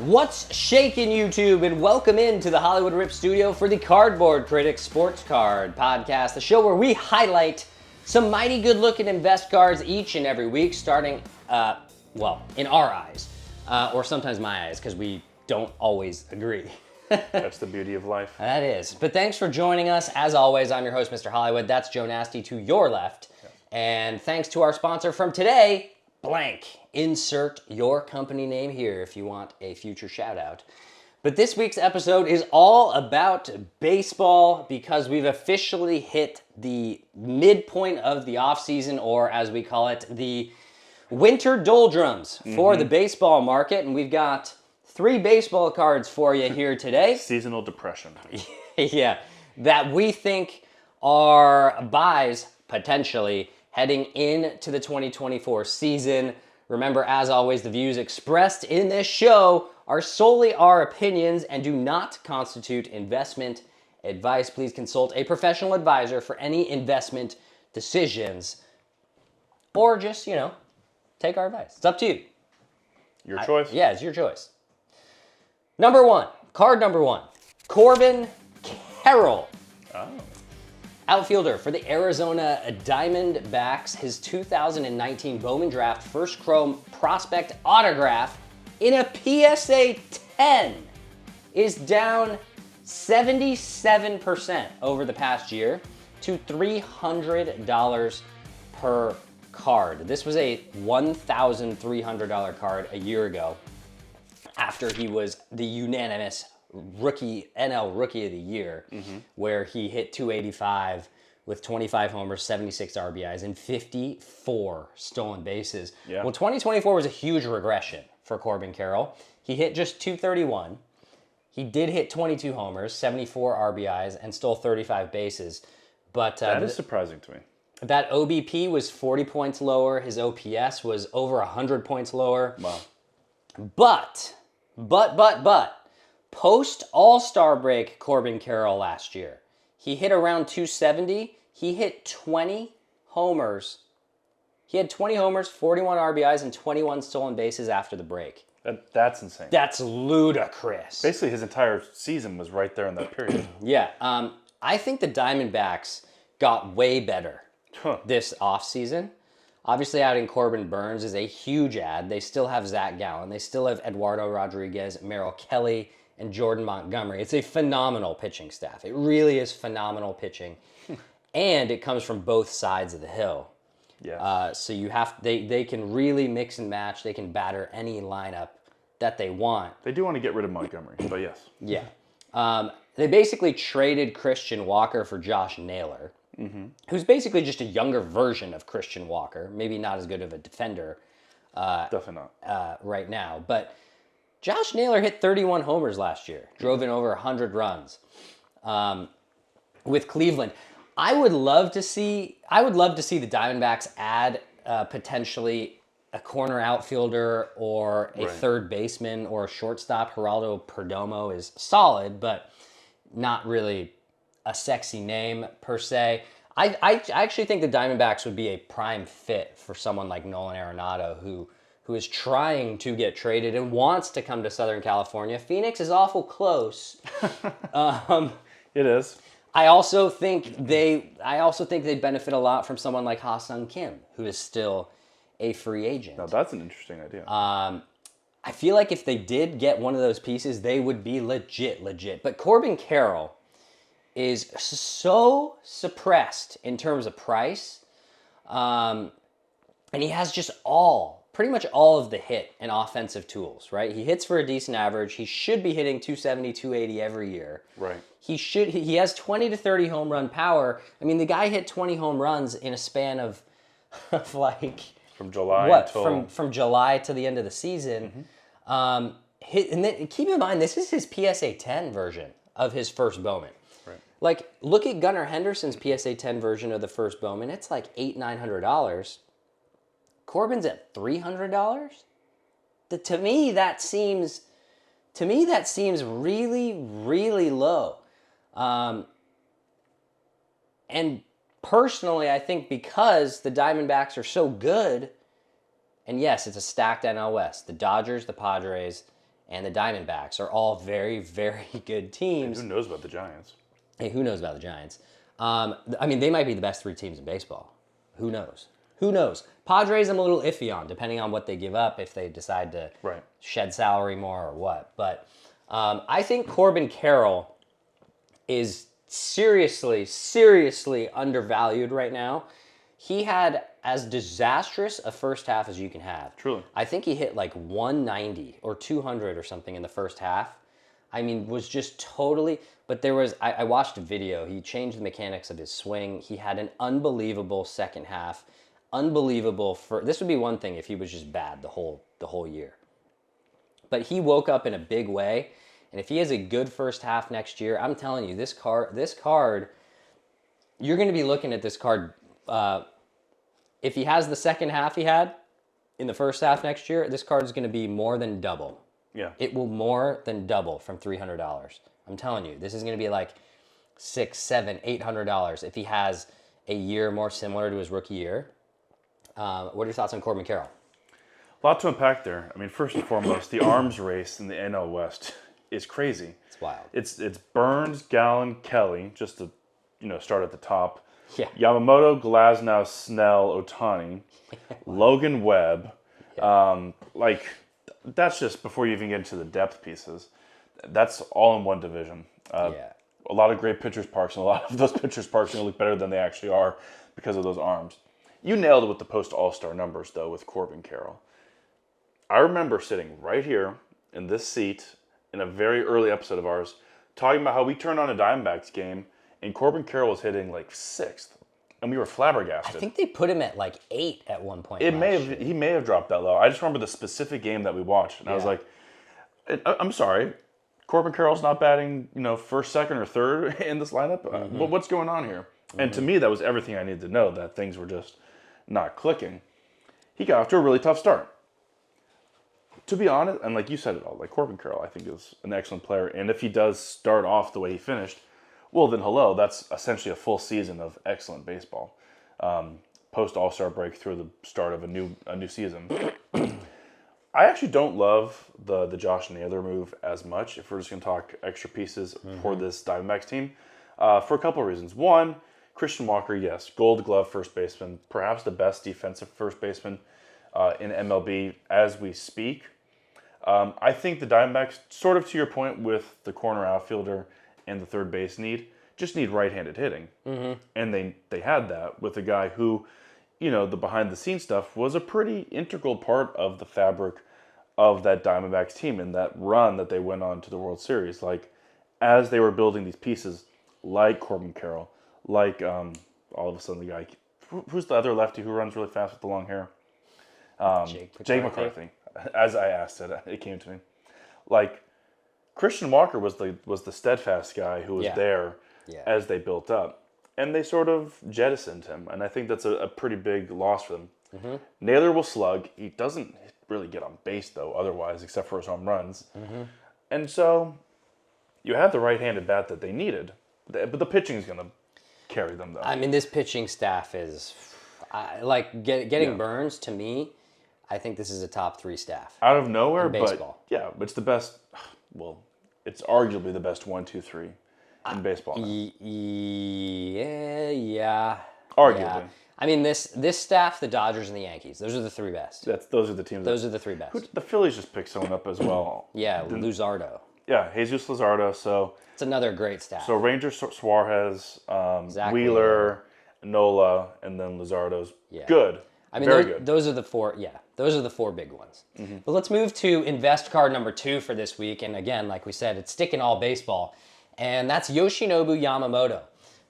What's shaking, YouTube, and welcome into the Hollywood Rip Studio for the Cardboard Critics Sports Card Podcast, the show where we highlight some mighty good-looking invest cards each and every week, starting, in our eyes, or sometimes my eyes, because we don't always agree. That's the beauty of life. That is. But thanks for joining us. As always, I'm your host, Mr. Hollywood. That's Joe Nasty to your left. Yeah. And thanks to our sponsor from today, blank. Insert your company name here if you want a future shout out. But this week's episode is all about baseball because we've officially hit the midpoint of the offseason, or as we call it, the winter doldrums for the baseball market. And we've got 3 baseball cards for you here today. Seasonal depression. Yeah, that we think are buys potentially heading into the 2024 season. Remember, as always, the views expressed in this show are solely our opinions and do not constitute investment advice. Please consult a professional advisor for any investment decisions, or just, take our advice. It's up to you. Your choice. Yeah, it's your choice. Card number one, Corbin Carroll. Oh. Outfielder for the Arizona Diamondbacks, his 2019 Bowman Draft First Chrome Prospect Autograph in a PSA 10 is down 77% over the past year to $300 per card. This was a $1,300 card a year ago after he was the unanimous NL Rookie of the Year, where he hit 285 with 25 homers, 76 RBIs, and 54 stolen bases. Yeah. Well, 2024 was a huge regression for Corbin Carroll. He hit just 231. He did hit 22 homers, 74 RBIs, and stole 35 bases. But that is surprising to me. That OBP was 40 points lower. His OPS was over 100 points lower. Wow. But, post All-Star break Corbin Carroll last year, he hit around 270. He hit 20 homers. He had 20 homers, 41 RBIs, and 21 stolen bases after the break. That's insane. That's ludicrous. Basically, his entire season was right there in that period. Yeah. I think the Diamondbacks got way better this offseason. Obviously, adding Corbin Burnes is a huge add. They still have Zach Gallen. They still have Eduardo Rodriguez, Merrill Kelly, and Jordan Montgomery. It's a phenomenal pitching staff. It really is phenomenal pitching. And it comes from both sides of the hill. Yeah. So they can really mix and match. They can batter any lineup that they want. They do want to get rid of Montgomery, but yes. Yeah. They basically traded Christian Walker for Josh Naylor, who's basically just a younger version of Christian Walker. Maybe not as good of a defender. Definitely not. Right now. But Josh Naylor hit 31 homers last year, drove in over 100 runs with Cleveland. I would love to see the Diamondbacks add potentially a corner outfielder or a third baseman or a shortstop. Geraldo Perdomo is solid, but not really a sexy name per se. I actually think the Diamondbacks would be a prime fit for someone like Nolan Arenado, who is trying to get traded and wants to come to Southern California. Phoenix is awful close. It is. I also think they'd benefit a lot from someone like Ha-Seong Kim, who is still a free agent. Now that's an interesting idea. I feel like if they did get one of those pieces, they would be legit. But Corbin Carroll is so suppressed in terms of price, and he has just pretty much all of the hit and offensive tools, right? He hits for a decent average. He should be hitting 270, 280 every year. Right. He has 20 to 30 home run power. I mean, the guy hit 20 home runs in a span of like from July from July to the end of the season. And then keep in mind, this is his PSA 10 version of his first Bowman. Right. Like, look at Gunnar Henderson's PSA 10 version of the first Bowman. It's like $800-900. Corbin's at $300. To me, that seems really, really low. And personally, I think because the Diamondbacks are so good, and yes, it's a stacked NL West, the Dodgers, the Padres, and the Diamondbacks are all very, very good teams. Who knows about the Giants? Hey, who knows about the Giants? I mean, they might be the best 3 teams in baseball. Who knows? Who knows? Padres, I'm a little iffy on, depending on what they give up, if they decide to shed salary more or what. But I think Corbin Carroll is seriously, seriously undervalued right now. He had as disastrous a first half as you can have. Truly. I think he hit like 190 or 200 or something in the first half. I mean, was just totally... But there was... I watched a video. He changed the mechanics of his swing. He had an unbelievable second half. Unbelievable for... This would be one thing if he was just bad the whole year. But he woke up in a big way. And if he has a good first half next year, I'm telling you, this card... You're going to be looking at this card... if he has the second half he had in the first half next year, this card is going to be more than double. Yeah. It will more than double from $300. I'm telling you, this is going to be like $600, $700, $800 if he has a year more similar to his rookie year. What are your thoughts on Corbin Carroll? A lot to unpack there. I mean, first and foremost, the arms race in the NL West is crazy. It's wild. It's Burns, Gallen, Kelly, just to start at the top. Yeah. Yamamoto, Glasnow, Snell, Ohtani, Logan Webb. That's just before you even get into the depth pieces. That's all in one division. A lot of great pitchers' parks, and a lot of those pitchers' parks are going to look better than they actually are because of those arms. You nailed it with the post-All-Star numbers, though, with Corbin Carroll. I remember sitting right here in this seat in a very early episode of ours talking about how we turned on a Diamondbacks game and Corbin Carroll was hitting like 6th. And we were flabbergasted. I think they put him at like 8 at one point. He may have dropped that low. I just remember the specific game that we watched. And I was like, I'm sorry. Corbin Carroll's not batting, first, second, or third in this lineup? But what's going on here? And to me, that was everything I needed to know, that things were just not clicking. He got off to a really tough start. To be honest, and like you said it all, like Corbin Carroll, I think is an excellent player. And if he does start off the way he finished, well, then hello, that's essentially a full season of excellent baseball. Post All-Star break through the start of a new season. I actually don't love the Josh Naylor move as much, if we're just going to talk extra pieces for this Diamondbacks team, for a couple of reasons. One, Christian Walker, yes, Gold Glove first baseman, perhaps the best defensive first baseman in MLB as we speak. I think the Diamondbacks, sort of to your point with the corner outfielder and the third base just need right-handed hitting. And they had that with a guy who, the behind-the-scenes stuff was a pretty integral part of the fabric of that Diamondbacks team and that run that they went on to the World Series. Like, as they were building these pieces, like Corbin Carroll, like all of a sudden the guy, who's the other lefty who runs really fast with the long hair? Jake McCarthy. As I asked it came to me. Like, Christian Walker was the steadfast guy who was there as they built up. And they sort of jettisoned him. And I think that's a pretty big loss for them. Naylor will slug. He doesn't really get on base, though, otherwise, except for his home runs. And so you had the right-handed bat that they needed. But the pitching is going to carry them, though. I mean, this pitching staff is... getting Burns, to me, I think this is a top 3 staff. Out of nowhere, in baseball. But yeah, it's the best... Well, it's arguably the best 1, 2, 3 in baseball now. Yeah. Arguably. Yeah. I mean, this staff, the Dodgers and the Yankees, those are the 3 best. Those are the teams. Those are the 3 best. The Phillies just picked someone up as well. Yeah, Luzardo. Yeah, Jesus Luzardo. So it's another great staff. So Ranger Suarez, Wheeler, Nola, and then Luzardo's good. I mean, very good. Those are the 4. Yeah, those are the 4 big ones. But let's move to invest card number 2 for this week. And again, like we said, it's sticking all baseball, and that's Yoshinobu Yamamoto,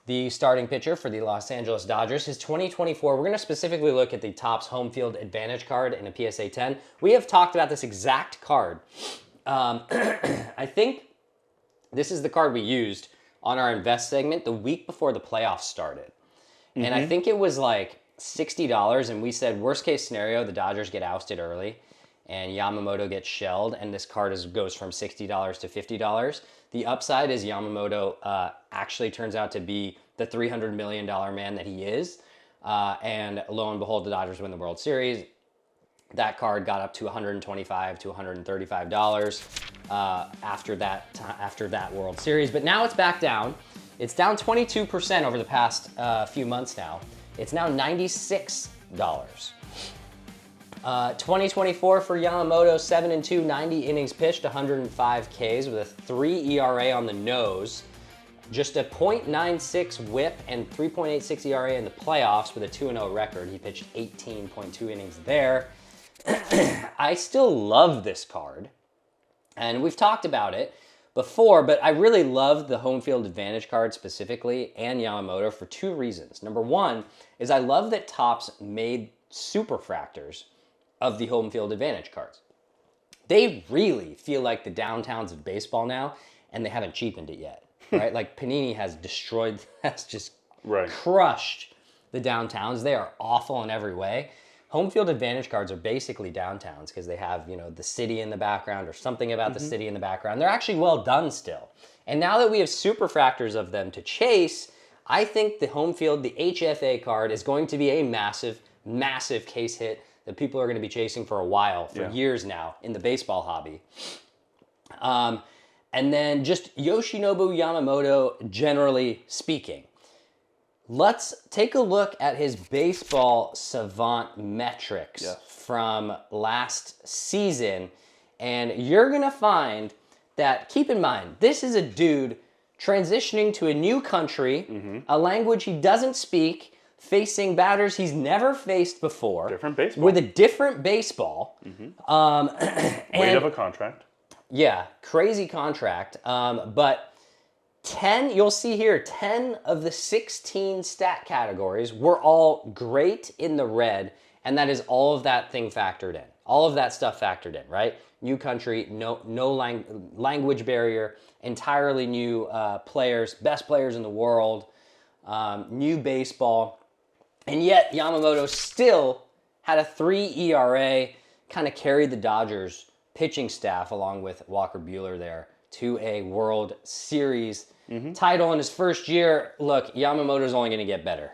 the starting pitcher for the Los Angeles Dodgers. His 2024, we're going to specifically look at the Topps Home Field Advantage card in a PSA 10. We have talked about this exact card. I think this is the card we used on our Invest segment the week before the playoffs started. And I think it was like $60, and we said, worst case scenario, the Dodgers get ousted early, and Yamamoto gets shelled, and this card goes from $60 to $50. The upside is Yamamoto actually turns out to be the $300 million man that he is, and lo and behold, the Dodgers win the World Series. That card got up to $125 to $135 after that World Series, but now it's back down. It's down 22% over the past few months now. It's now $96. 2024 for Yamamoto, 7-2, 90 innings pitched, 105 Ks with a 3 ERA on the nose. Just a .96 whip and 3.86 ERA in the playoffs with a 2-0 record. He pitched 18.2 innings there. I still love this card, and we've talked about it before, but I really love the home field advantage card specifically and Yamamoto for 2 reasons. Number one is I love that Topps made superfractors of the home field advantage cards. They really feel like the downtowns of baseball now, and they haven't cheapened it yet, right? Like Panini has just crushed the downtowns. They are awful in every way. Home field advantage cards are basically downtowns because they have, the city in the background or something about the city in the background. They're actually well done still. And now that we have superfractors of them to chase, I think the home field, the HFA card, is going to be a massive, massive case hit that people are going to be chasing for a while, for years now, in the baseball hobby. And then just Yoshinobu Yamamoto, generally speaking. Let's take a look at his baseball savant metrics from last season. And you're going to find that, keep in mind, this is a dude transitioning to a new country, a language he doesn't speak, facing batters he's never faced before. Different baseball. With a different baseball. Weight of a contract. Yeah, crazy contract. But 10, you'll see here, 10 of the 16 stat categories were all great in the red, and that is all of that thing factored in. All of that stuff factored in, right? New country, no language barrier, entirely new players, best players in the world, new baseball. And yet Yamamoto still had a 3 ERA, kind of carried the Dodgers pitching staff along with Walker Buehler there to a World Series title in his first year. Look, Yamamoto's only going to get better.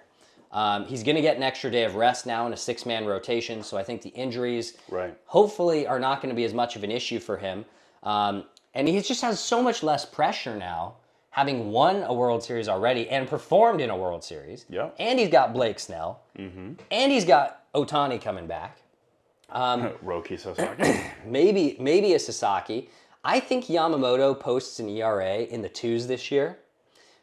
He's going to get an extra day of rest now in a 6-man rotation, so I think the injuries hopefully are not going to be as much of an issue for him. And he just has so much less pressure now, having won a World Series already and performed in a World Series. And he's got Blake Snell. And he's got Ohtani coming back. Roki Sasaki. Maybe a Sasaki. I think Yamamoto posts an ERA in the 2s this year.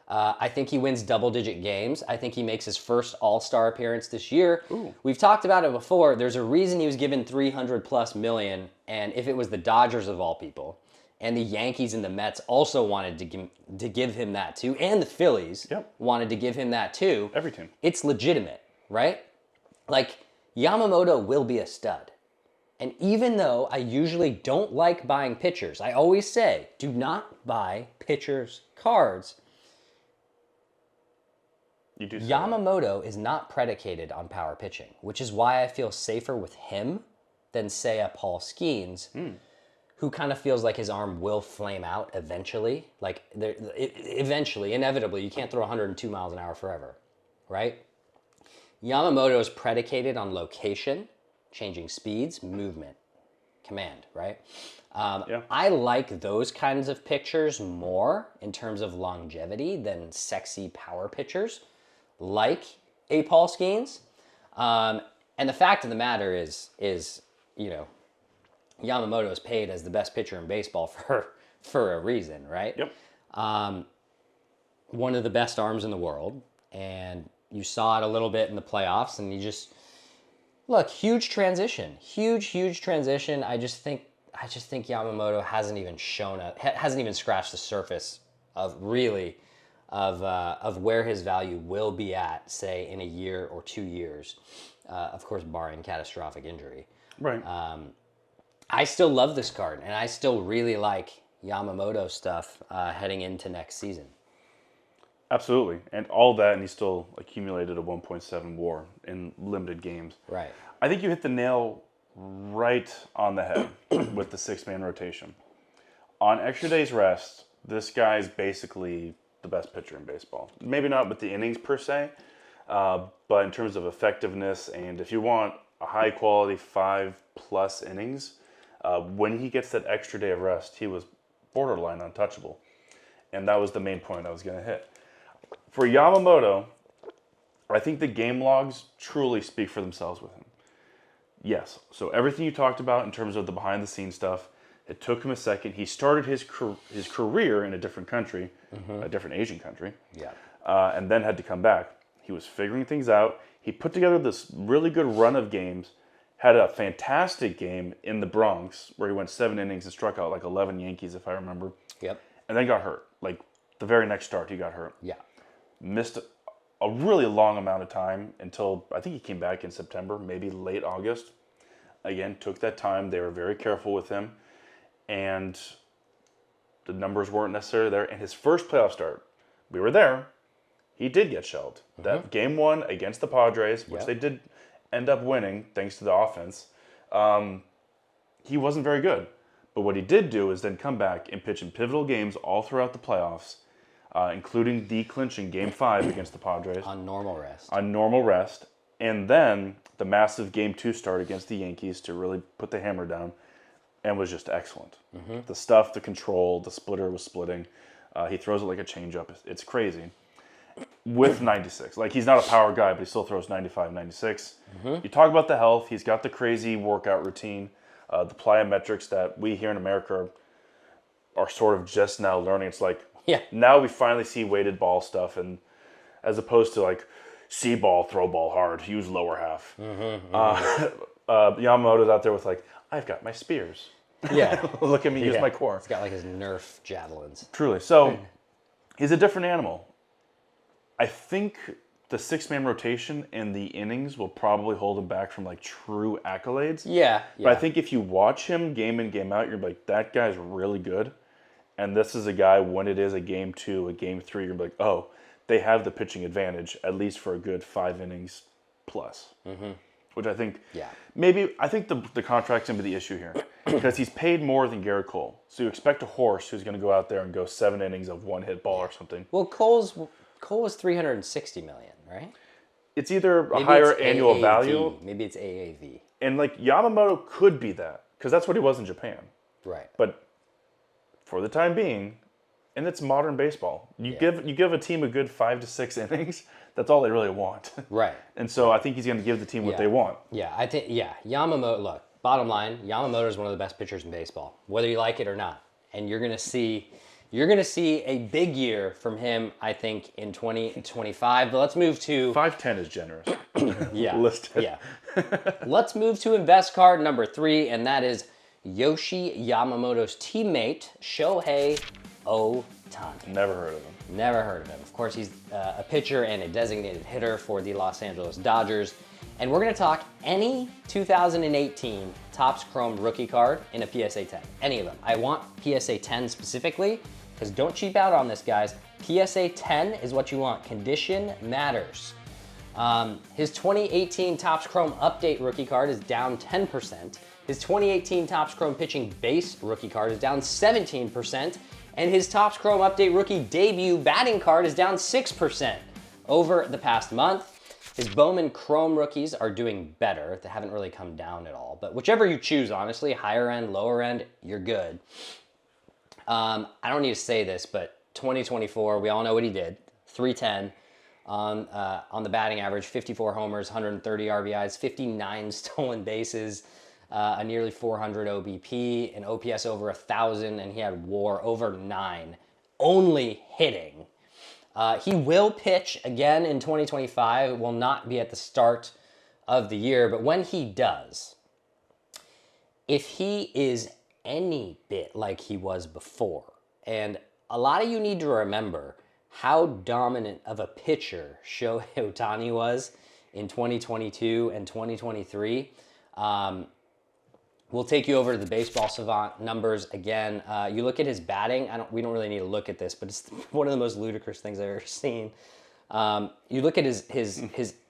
I think he wins double-digit games. I think he makes his first All-Star appearance this year. We've talked about it before. There's a reason he was given $300+ million, and if it was the Dodgers of all people, and the Yankees and the Mets also wanted to give him that too, and the Phillies wanted to give him that too. Every team. It's legitimate, right? Like, Yamamoto will be a stud. And even though I usually don't like buying pitchers, I always say, do not buy pitchers' cards. You do. Yamamoto is not predicated on power pitching, which is why I feel safer with him than, say, a Paul Skeens, who kind of feels like his arm will flame out eventually. Like, eventually, inevitably, you can't throw 102 miles an hour forever, right? Yamamoto is predicated on location, changing speeds, movement, command, right? I like those kinds of pitchers more in terms of longevity than sexy power pitchers like a Paul Skeens. And the fact of the matter is Yamamoto is paid as the best pitcher in baseball for a reason, right? One of the best arms in the world, and you saw it a little bit in the playoffs, and you just look, huge transition. Huge transition. I just think Yamamoto hasn't even scratched the surface of where his value will be at, say, in a year or 2 years. Of course, barring catastrophic injury. Right. I still love this card, and I still really like Yamamoto stuff heading into next season. Absolutely. And all that, and he still accumulated a 1.7 WAR in limited games. Right. I think you hit the nail right on the head with the 6-man rotation. On extra days rest, this guy's basically the best pitcher in baseball. Maybe not with the innings per se, but in terms of effectiveness, and if you want a high-quality 5+ plus innings, when he gets that extra day of rest, he was borderline untouchable. And that was the main point I was going to hit. For Yamamoto, I think the game logs truly speak for themselves with him. Yes, so everything you talked about in terms of the behind-the-scenes stuff, it took him a second. He started his career in a different country, a different Asian country, and then had to come back. He was figuring things out. He put together this really good run of games, had a fantastic game in the Bronx where he went 7 innings and struck out like 11 Yankees, if I remember. Yep. And then got hurt. Like the very next start, he got hurt. Yeah. Missed a really long amount of time until I think he came back in September, maybe late August. Again, took that time. They were very careful with him. And the numbers weren't necessarily there. And his first playoff start, we were there. He did get shelled. That game 1 against the Padres, which they did end up winning thanks to the offense, he wasn't very good. But what he did do is then come back and pitch in pivotal games all throughout the playoffs, including the clinching Game 5 against the Padres. On normal rest. On normal rest. And then the massive Game 2 start against the Yankees to really put the hammer down, and was just excellent. The stuff, the control, the splitter was splitting. He throws it like a changeup. It's crazy. With 96. Like, he's not a power guy, but he still throws 95, 96. You talk about the health. He's got the crazy workout routine. The plyometrics that we here in America are sort of just now learning. It's like, now we finally see weighted ball stuff, and as opposed to like, see ball, throw ball hard, use lower half. Yamamoto's out there with like, I've got my spears. Yeah. Look at me use my core. He's got like his Nerf javelins. Truly. So, he's a different animal. I think the 6-man rotation and the innings will probably hold him back from like true accolades. Yeah. But I think if you watch him game in, game out, you're like, that guy's really good. And this is a guy, when it is a Game 2, a Game 3, you're like, oh, they have the pitching advantage, at least for a good 5 innings plus. Which I think, I think the contract's going to be the issue here. Because he's paid more than Garrett Cole. So you expect a horse who's going to go out there and go 7 innings of 1-hit ball or something. Well, Cole was $360 million, right? It's either a higher annual AAV. value. Maybe it's AAV. And like Yamamoto could be that, because that's what he was in Japan. Right. But for the time being, and it's modern baseball, you give a team a good 5 to 6 innings. That's all they really want. Right. And so I think he's going to give the team what they want. Yeah, I think Yamamoto. Look, bottom line, Yamamoto is one of the best pitchers in baseball, whether you like it or not. And you're going to see a big year from him, I think, in 2025. But let's move to 5'10" is generous. Listed. Let's move to invest card number 3, and that is Yoshi Yamamoto's teammate, Shohei Ohtani. Never heard of him. Never heard of him. Of course, he's a pitcher and a designated hitter for the Los Angeles Dodgers. And we're going to talk any 2018 Topps Chrome rookie card in a PSA 10. Any of them. I want PSA 10 specifically, because don't cheap out on this, guys. PSA 10 is what you want. Condition matters. His 2018 Topps Chrome Update rookie card is down 10%. His 2018 Topps Chrome Pitching Base rookie card is down 17%. And his Topps Chrome Update rookie debut batting card is down 6% over the past month. His Bowman Chrome rookies are doing better. They haven't really come down at all. But whichever you choose, honestly, higher end, lower end, you're good. I don't need to say this, but 2024, we all know what he did. 310 on the batting average, 54 homers, 130 RBIs, 59 stolen bases, a nearly 400 OBP, an OPS over 1,000, and he had WAR over 9. Only hitting. He will pitch again in 2025. It will not be at the start of the year, but when he does, if he is any bit like he was before, and a lot of you need to remember how dominant of a pitcher Shohei Ohtani was in 2022 and 2023. We'll take you over to the Baseball Savant numbers again. You look at his batting. We don't really need to look at this, but it's one of the most ludicrous things I've ever seen. You look at his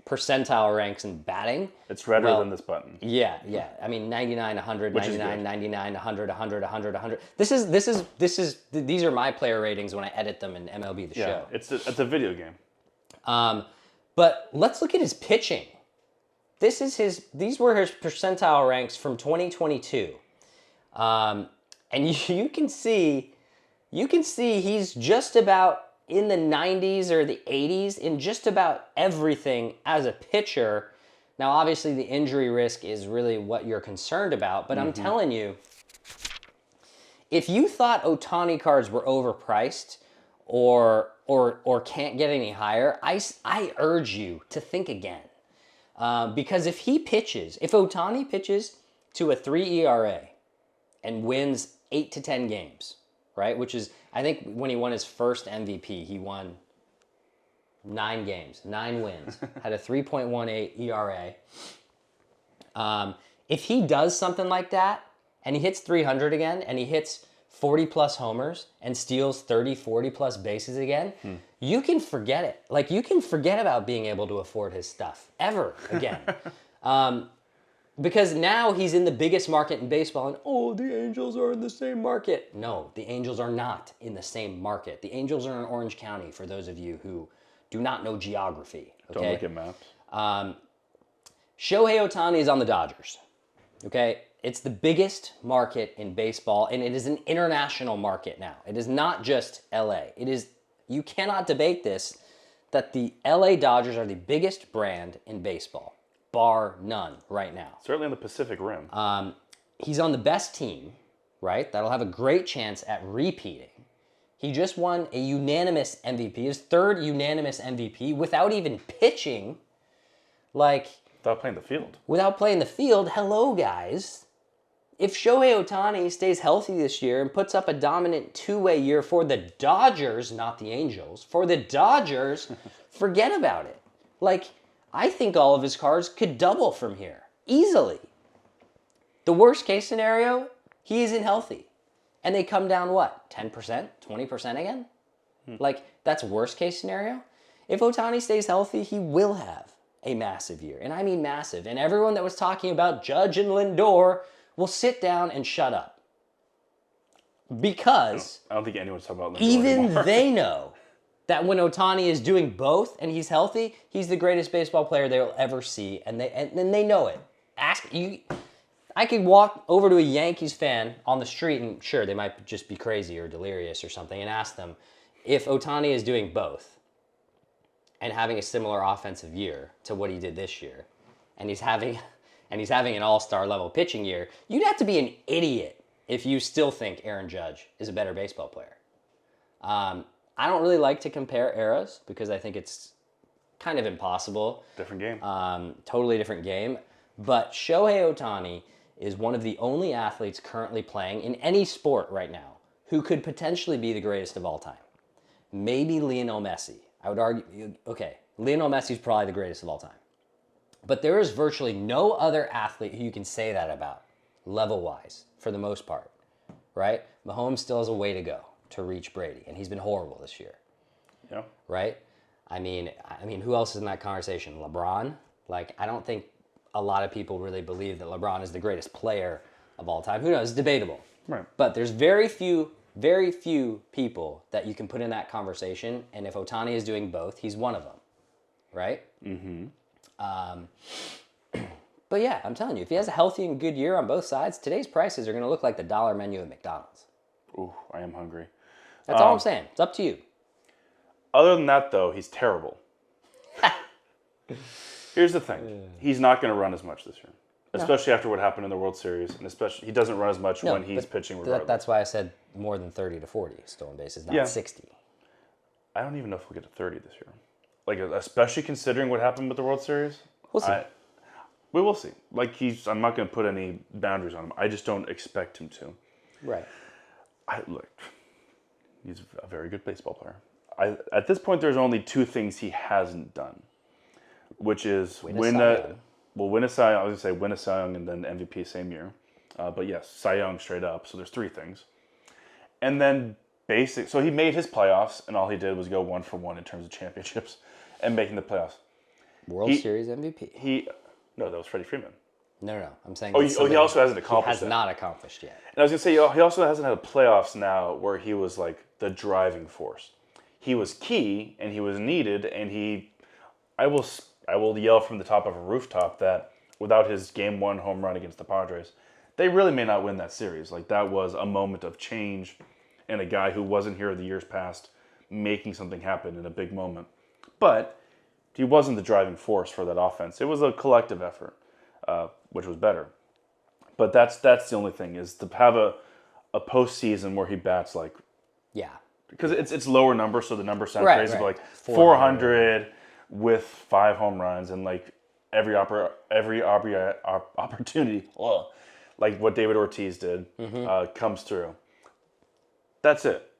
percentile ranks in batting. It's redder than this button. Yeah. I mean, 99, 100, 99, 99, 100, 100, 100, 100. These are my player ratings when I edit them in MLB The Show. It's a video game. But let's look at his pitching. These were his percentile ranks from 2022. And you can see he's just about in the 90s or the 80s in just about everything as a pitcher. Now, obviously, the injury risk is really what you're concerned about, but I'm telling you, if you thought Ohtani cards were overpriced or can't get any higher, I urge you to think again. Because if Ohtani pitches to a 3 ERA and wins 8 to 10 games, right? Which is, I think when he won his first MVP, he won 9 games, 9 wins, had a 3.18 ERA. If he does something like that and he hits 300 again and he hits 40 plus homers and steals 30, 40 plus bases again, you can forget it. Like, you can forget about being able to afford his stuff ever again. Because now he's in the biggest market in baseball, and the Angels are in the same market. No, the Angels are not in the same market. The Angels are in Orange County, for those of you who do not know geography. Okay? Don't look at maps. Shohei Ohtani is on the Dodgers. Okay? It's the biggest market in baseball, and it is an international market now. It is not just LA. You cannot debate this, that the LA Dodgers are the biggest brand in baseball, bar none right now. Certainly in the Pacific Rim. He's on the best team, right? That'll have a great chance at repeating. He just won a unanimous MVP, his 3rd unanimous MVP, without even pitching. Without playing the field. Without playing the field. Hello, guys. If Shohei Ohtani stays healthy this year and puts up a dominant 2-way year for the Dodgers, not the Angels, for the Dodgers, forget about it. I think all of his cards could double from here, easily. The worst case scenario, he isn't healthy. And they come down, what, 10%, 20% again? That's worst case scenario. If Ohtani stays healthy, he will have a massive year. And I mean massive. And everyone that was talking about Judge and Lindor will sit down and shut up. Because I don't think anyone's talking about Lindor even anymore. they know that when Ohtani is doing both and he's healthy, he's the greatest baseball player they'll ever see, and they know it. I could walk over to a Yankees fan on the street, and sure, they might just be crazy or delirious or something, and ask them if Ohtani is doing both and having a similar offensive year to what he did this year, and he's having an all-star level pitching year, you'd have to be an idiot if you still think Aaron Judge is a better baseball player. I don't really like to compare eras because I think it's kind of impossible. Different game. Totally different game. But Shohei Ohtani is one of the only athletes currently playing in any sport right now who could potentially be the greatest of all time. Maybe Lionel Messi. I would argue, okay, Lionel Messi's probably the greatest of all time. But there is virtually no other athlete who you can say that about, level-wise, for the most part, right? Mahomes still has a way to go to reach Brady, and he's been horrible this year. Yeah. Right? I mean, who else is in that conversation? LeBron? I don't think a lot of people really believe that LeBron is the greatest player of all time. Who knows? It's debatable. Right. But there's very few people that you can put in that conversation, and if Ohtani is doing both, he's one of them. Right? Mm-hmm. But yeah, I'm telling you, if he has a healthy and good year on both sides, today's prices are going to look like the dollar menu at McDonald's. Ooh, I am hungry. That's all I'm saying. It's up to you. Other than that, though, he's terrible. Here's the thing. He's not going to run as much this year. Especially after what happened in the World Series. And especially, he doesn't run as much when he's pitching regardless. That's why I said more than 30 to 40 stolen bases, not 60. I don't even know if we'll get to 30 this year. Especially considering what happened with the World Series. We'll see. We will see. I'm not going to put any boundaries on him. I just don't expect him to. Right. Look, he's a very good baseball player. At this point, there's only 2 things he hasn't done, which is win a Cy Young. I was going to say win a Cy Young and then MVP same year. But yes, Cy Young straight up. So there's 3 things. And then so he made his playoffs, and all he did was go 1 for 1 in terms of championships and making the playoffs. World Series MVP. No, that was Freddie Freeman. No. I'm saying. He also hasn't accomplished that. He has not accomplished yet. And I was going to say, he also hasn't had a playoffs now where he was the driving force. He was key, and he was needed, and I will yell from the top of a rooftop that without his Game 1 home run against the Padres, they really may not win that series. Like, that was a moment of change and a guy who wasn't here the years past making something happen in a big moment. But he wasn't the driving force for that offense. It was a collective effort, which was better. But that's the only thing, is to have a postseason where he bats like... Yeah. Because it's lower numbers, so the numbers sound Right, crazy, right. but like 400 with 5 home runs and like every opportunity, like what David Ortiz did, comes through. That's it.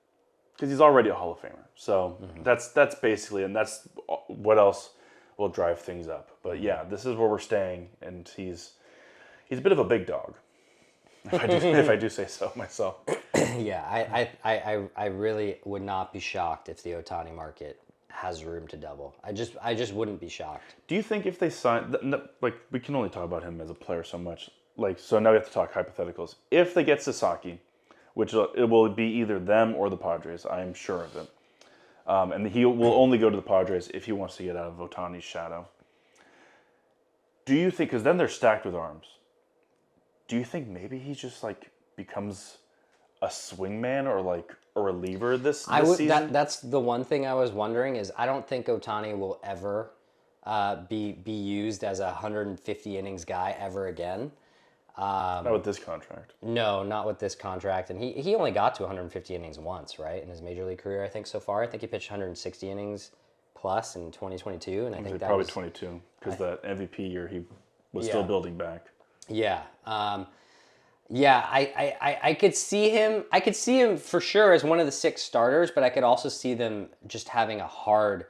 Because he's already a Hall of Famer. So that's basically, and that's what else will drive things up. But yeah, this is where we're staying, and he's a bit of a big dog, if I do say so myself. Yeah, I really would not be shocked if the Ohtani market has room to double. I just wouldn't be shocked. Do you think if they sign, like, we can only talk about him as a player so much, like, so now we have to talk hypotheticals. If they get Sasaki, which it will be either them or the Padres, I am sure of it. And he will only go to the Padres if he wants to get out of Ohtani's shadow. Do you think, because then they're stacked with arms, do you think maybe he just like becomes a swingman or like a reliever this season? That's the one thing I was wondering, is I don't think Ohtani will ever be used as a 150 innings guy ever again. Not with this contract. No, not with this contract. And he only got to 150 innings once, right, in his major league career, I think, so far. I think he pitched 160 innings plus in 2022, and I think that probably was 22, because that MVP year he was still building back. Yeah. Yeah, I could see him. I could see him for sure as one of the 6 starters, but I could also see them just having a hard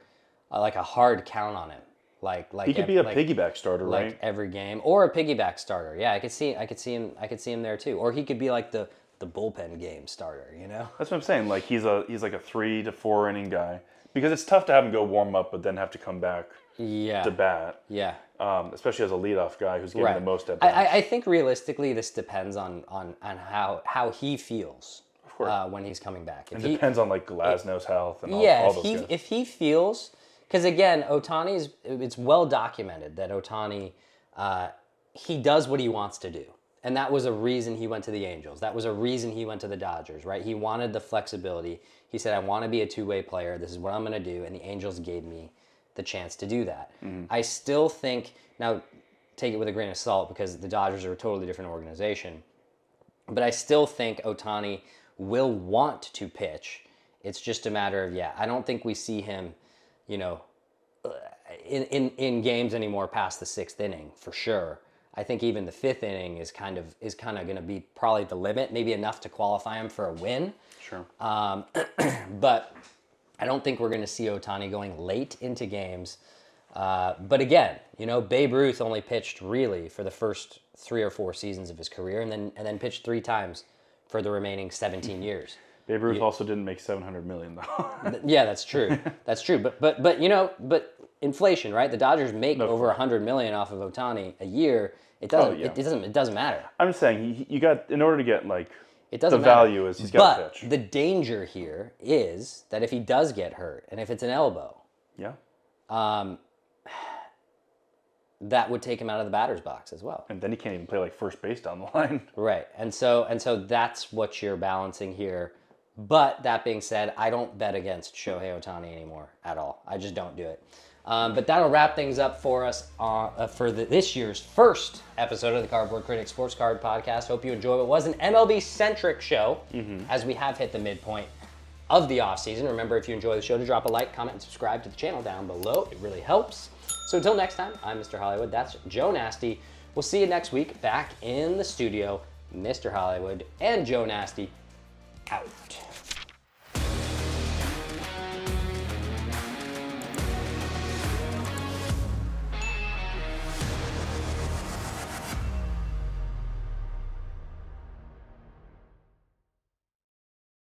count on him. Like he could be a piggyback starter, like right? every game, or a piggyback starter. Yeah, I could see him there too. Or he could be like the bullpen game starter. You know? That's what I'm saying. Like he's like a 3 to 4 inning guy, because it's tough to have him go warm up, but then have to come back to bat. Yeah. Especially as a leadoff guy who's getting the most at bats. I think realistically this depends on how he feels when he's coming back. It depends on like Glasnow's health and all those guys. If he feels, because again, it's well documented that Ohtani, he does what he wants to do. And that was a reason he went to the Angels. That was a reason he went to the Dodgers, right? He wanted the flexibility. He said, I want to be a two-way player. This is what I'm going to do. And the Angels gave me the chance to do that. I still think, now take it with a grain of salt because the Dodgers are a totally different organization, but I still think Ohtani will want to pitch. It's just a matter of, I don't think we see him, in games anymore past the 6th inning for sure. I think even the 5th inning is kind of going to be probably the limit, maybe enough to qualify him for a win. Sure. But I don't think we're going to see Ohtani going late into games. But again, Babe Ruth only pitched really for the first 3 or 4 seasons of his career, and then pitched 3 times for the remaining 17 years. Babe Ruth also didn't make $700 million though. Yeah, that's true. That's true. But inflation, right? The Dodgers make over $100 million off of Ohtani a year. It doesn't. It doesn't matter. I'm just saying, you got, in order to get like, it doesn't the matter. value is he's got to pitch. But the danger here is that if he does get hurt, and if it's an elbow, that would take him out of the batter's box as well. And then he can't even play like first base down the line. Right. And so that's what you're balancing here. But that being said, I don't bet against Shohei Ohtani anymore at all. I just don't do it. But that'll wrap things up for us for this year's first episode of the Cardboard Critic Sports Card Podcast. Hope you enjoyed what was an MLB-centric show, as we have hit the midpoint of the offseason. Remember, if you enjoy the show, to drop a like, comment, and subscribe to the channel down below. It really helps. So until next time, I'm Mr. Hollywood. That's Joe Nasty. We'll see you next week back in the studio. Mr. Hollywood and Joe Nasty out.